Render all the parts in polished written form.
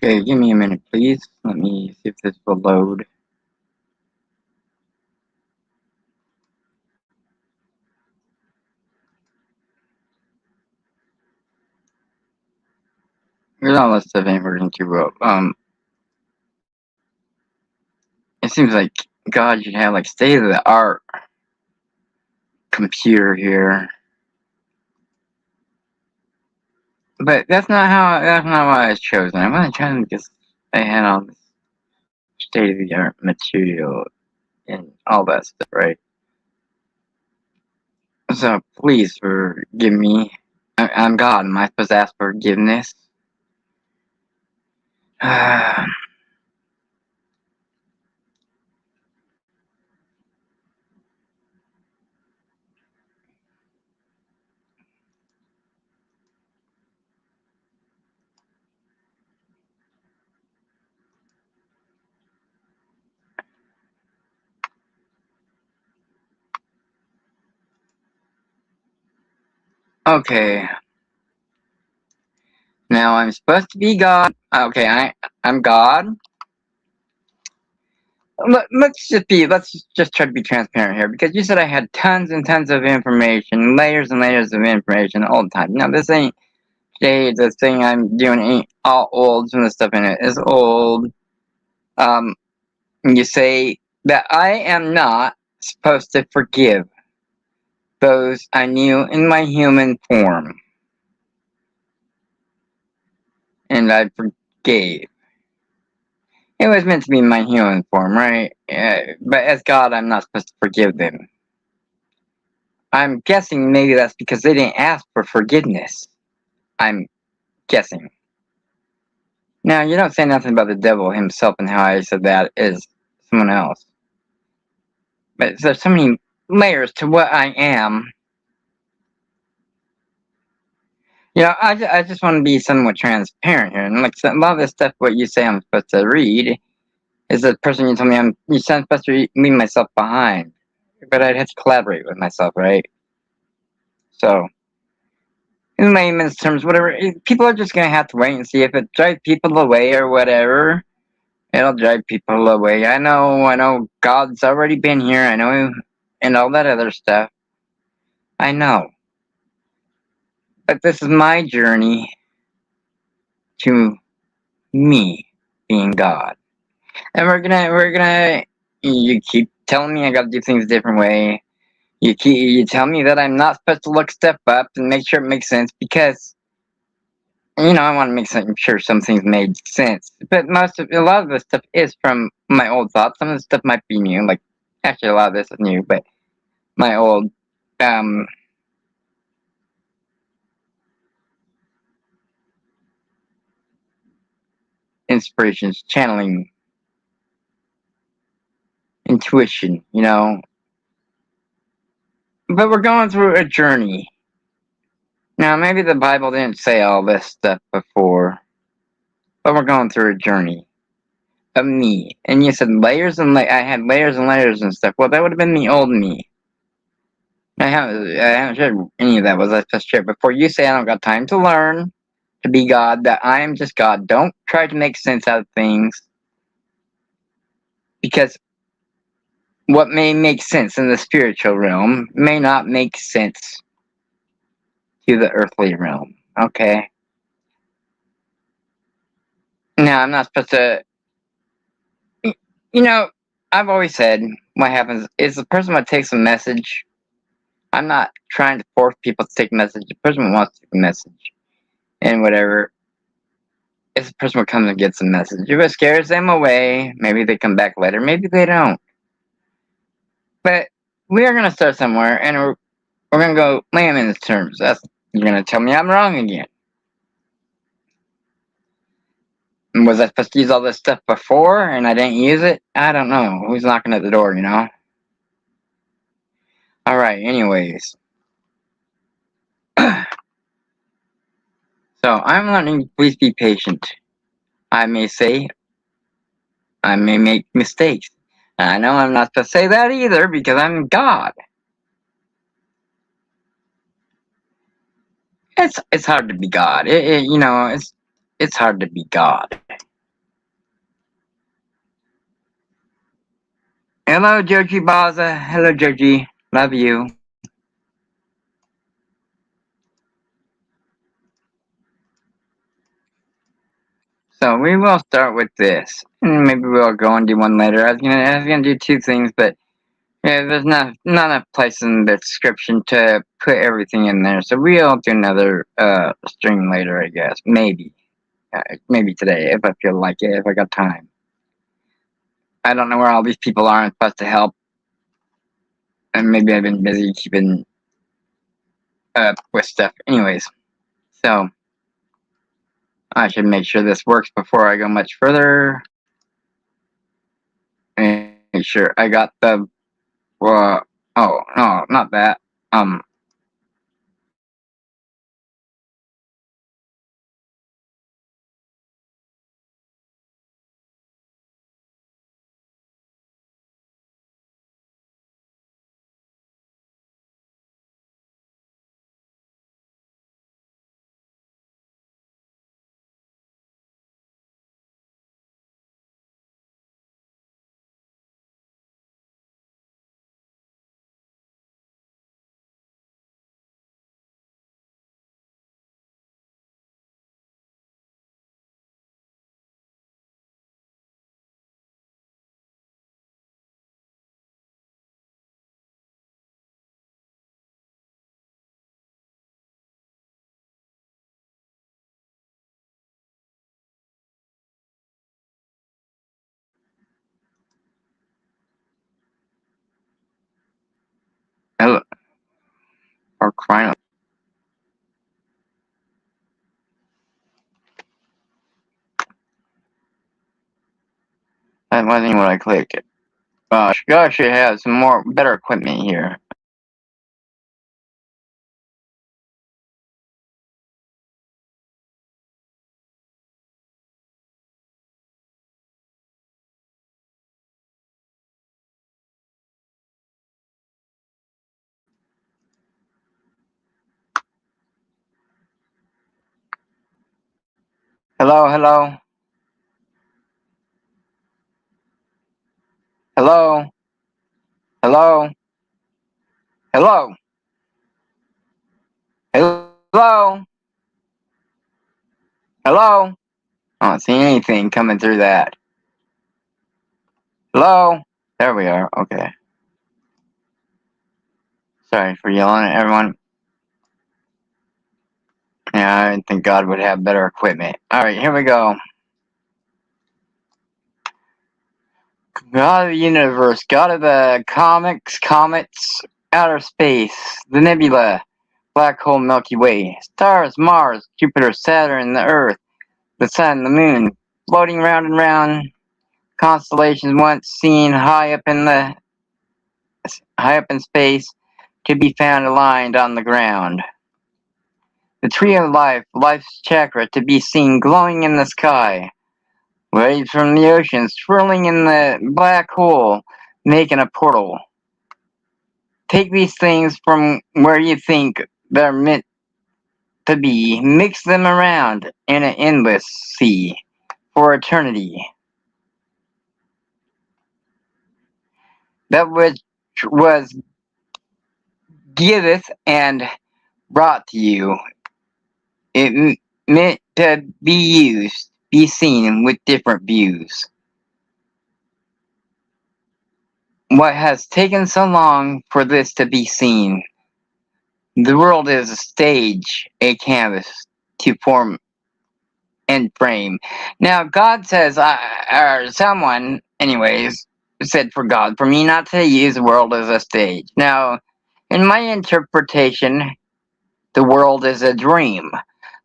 Okay, give me a minute, please. Let me see if this will load. Here's all this stuff ain't working too well. It seems like God should have like state-of-the-art computer here. But that's not why I was chosen. I wasn't chosen because I had all this state-of-the-art material and all that stuff, right? So please forgive me. I'm God. Am I supposed to ask for forgiveness? Okay. Now I'm supposed to be God. Okay, I'm God. Let's just try to be transparent here, because you said I had tons and tons of information, layers and layers of information all the time. Now this ain't shade. The thing I'm doing ain't all old. Some of the stuff in it is old. You say that I am not supposed to forgive those I knew in my human form, and I forgave. It was meant to be my human form, right? But as God, I'm not supposed to forgive them. I'm guessing maybe that's because they didn't ask for forgiveness. I'm guessing. Now, you don't say nothing about the devil himself and how I said that is someone else. But there's so many layers to what I am. I just want to be somewhat transparent here. And like a lot of this stuff, what you say I'm supposed to read, is the person you told me I'm supposed to leave myself behind. But I'd have to collaborate with myself, right? So, in layman's terms, whatever, people are just going to have to wait and see if it drives people away or whatever. It'll drive people away. I know God's already been here, I know, and all that other stuff. I know. But this is my journey to me being God. And you keep telling me I gotta do things a different way. You tell me that I'm not supposed to look stuff up and make sure it makes sense, because I want to make sure some things made sense. But a lot of this stuff is from my old thoughts. Some of the stuff might be new. Like, actually, a lot of this is new, but my old inspirations, channeling, intuition. But we're going through a journey. Now, maybe the Bible didn't say all this stuff before, but we're going through a journey of me. And you said layers and I had layers and layers and stuff. Well, that would have been the old me. I haven't shared any of that. Was I supposed to share before? You say I don't got time to learn to be God, that I am just God. Don't try to make sense out of things, because what may make sense in the spiritual realm may not make sense to the earthly realm. Okay? Now, I'm not supposed to. I've always said what happens is the person that takes a message. I'm not trying to force people to take a message. The person who wants to take a message and whatever, it's the person who comes and gets the message. If it scares them away, maybe they come back later, maybe they don't. But we are going to start somewhere, and we're going to go layman's terms. You're going to tell me I'm wrong again. Was I supposed to use all this stuff before and I didn't use it? I don't know. Who's knocking at the door, Alright, anyways. So, I'm learning, please be patient. I may make mistakes. I know I'm not supposed to say that either, because I'm God. It's hard to be God. It's hard to be God. Hello, Joji Baza. Hello, Joji. Love you. So we will start with this. And maybe we'll go and do one later. I was gonna do two things, but yeah, there's not enough place in the description to put everything in there. So we'll do another stream later, I guess. Maybe today if I feel like it, if I got time. I don't know where all these people are. I'm supposed to help, and maybe I've been busy keeping up with stuff. Anyways, so I should make sure this works before I go much further. Make sure I got the. Oh no, not that. Hello, or crying. That wasn't what I clicked. Gosh, it has some more better equipment here. Hello, hello, hello, hello, hello, hello, hello. I don't see anything coming through that. Hello. There we are. Okay. Sorry for yelling at everyone. Yeah, I didn't think God would have better equipment. Alright, here we go. God of the universe, God of the comets, outer space, the nebula, black hole Milky Way, stars, Mars, Jupiter, Saturn, the Earth, the Sun, the Moon, floating round and round, constellations once seen high up in space, to be found aligned on the ground. The tree of life, life's chakra, to be seen glowing in the sky. Waves from the ocean swirling in the black hole, making a portal. Take these things from where you think they're meant to be, mix them around in an endless sea for eternity. That which was giveth and brought to you, it meant to be used, be seen with different views. What has taken so long for this to be seen? The world is a stage, a canvas to form and frame. Now, God says, or someone, anyways, said for God, for me not to use the world as a stage. Now, in my interpretation, the world is a dream.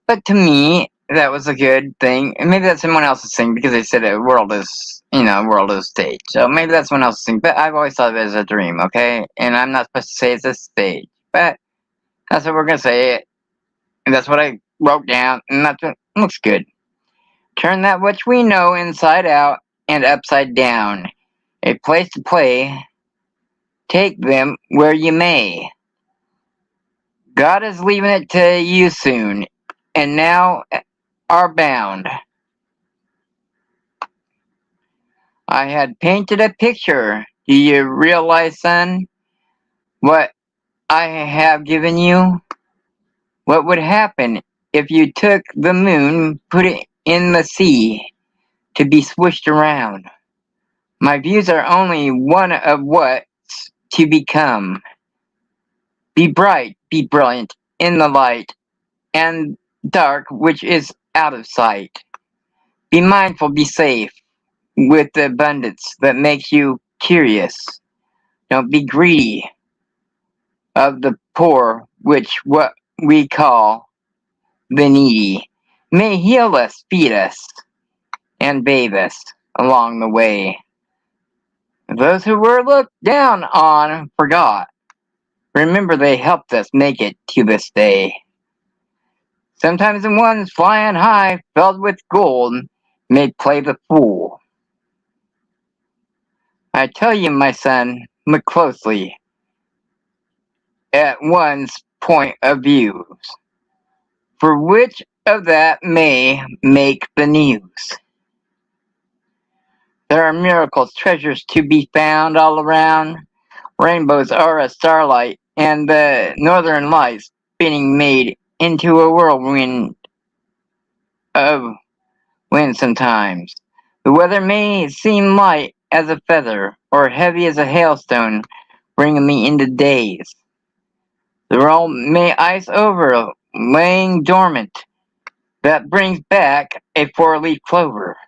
But to me, that was a good thing. And maybe that's someone else's thing because they said the world is, world is a stage. So maybe that's someone else's thing. But I've always thought of it as a dream, okay? And I'm not supposed to say it's a stage. But that's what we're going to say. And that's what I wrote down. And that's what looks good. Turn that which we know inside out and upside down. A place to play. Take them where you may. God is leaving it to you soon. And now are bound. I had painted a picture Do you realize, son, what I have given you? What would happen if you took the moon, put it in the sea, to be swooshed around? My views are only one of what's to become. Be bright, be brilliant in the light, and dark which is out of sight. Be mindful, be safe, with the abundance that makes you curious. Don't be greedy of the poor, which what we call the needy. May heal us, feed us, and bathe us along the way. Those who were looked down on forgot. Remember they helped us make it to this day. Sometimes the ones flying high, filled with gold, may play the fool. I tell you, my son, look closely at one's point of view, for which of that may make the news. There are miracles, treasures to be found all around. Rainbows are a starlight, and the northern lights being made into a whirlwind of wind sometimes. The weather may seem light as a feather, or heavy as a hailstone, bringing me into days. The world may ice over, laying dormant, that brings back a four-leaf clover.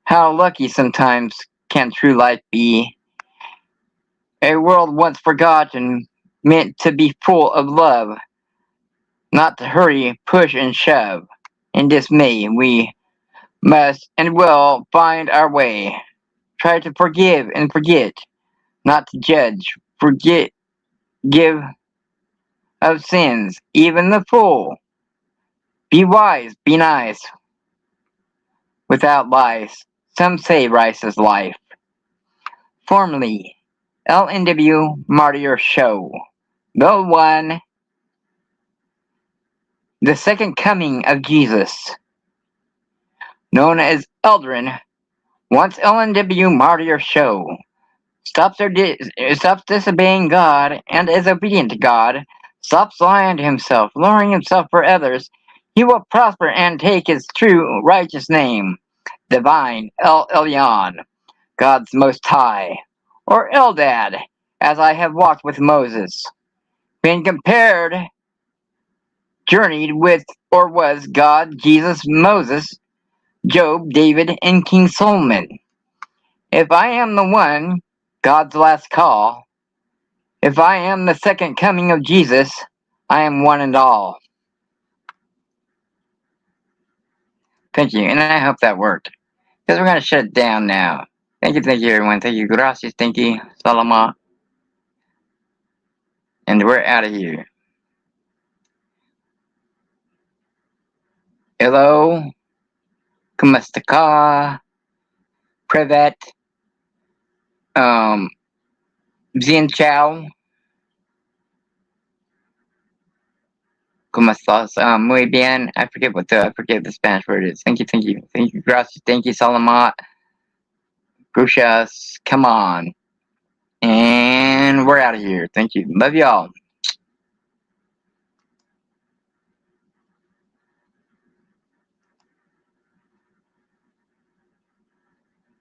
How lucky sometimes can true life be, a world once forgotten, meant to be full of love, not to hurry, push, and shove. In dismay, we must and will find our way. Try to forgive and forget, not to judge, forget, give of sins, even the fool. Be wise, be nice, without lice. Some say rice is life. Formerly, LNW-SHo. The one, the second coming of Jesus, known as Eldrin, once LNW-SHo. Stops disobeying God and is obedient to God, stops lying to himself, lowering himself for others, he will prosper and take his true righteous name, divine El Elyon, God's Most High, or Eldad, as I have walked with Moses, been compared, journeyed with, or was God, Jesus, Moses, Job, David, and King Solomon. If I am the one, God's last call, if I am the second coming of Jesus, I am one and all. Thank you, and I hope that worked. Because we're going to shut it down now. Thank you, everyone. Thank you, gracias, thank you, salama. And we're out of here. Hello, kumasta privet, Bien Chow, ¿cómo estás? Muy bien. I forget the Spanish word is. Thank you, gracias, thank you, salamat, gracias, come on. And we're out of here. Thank you. Love y'all.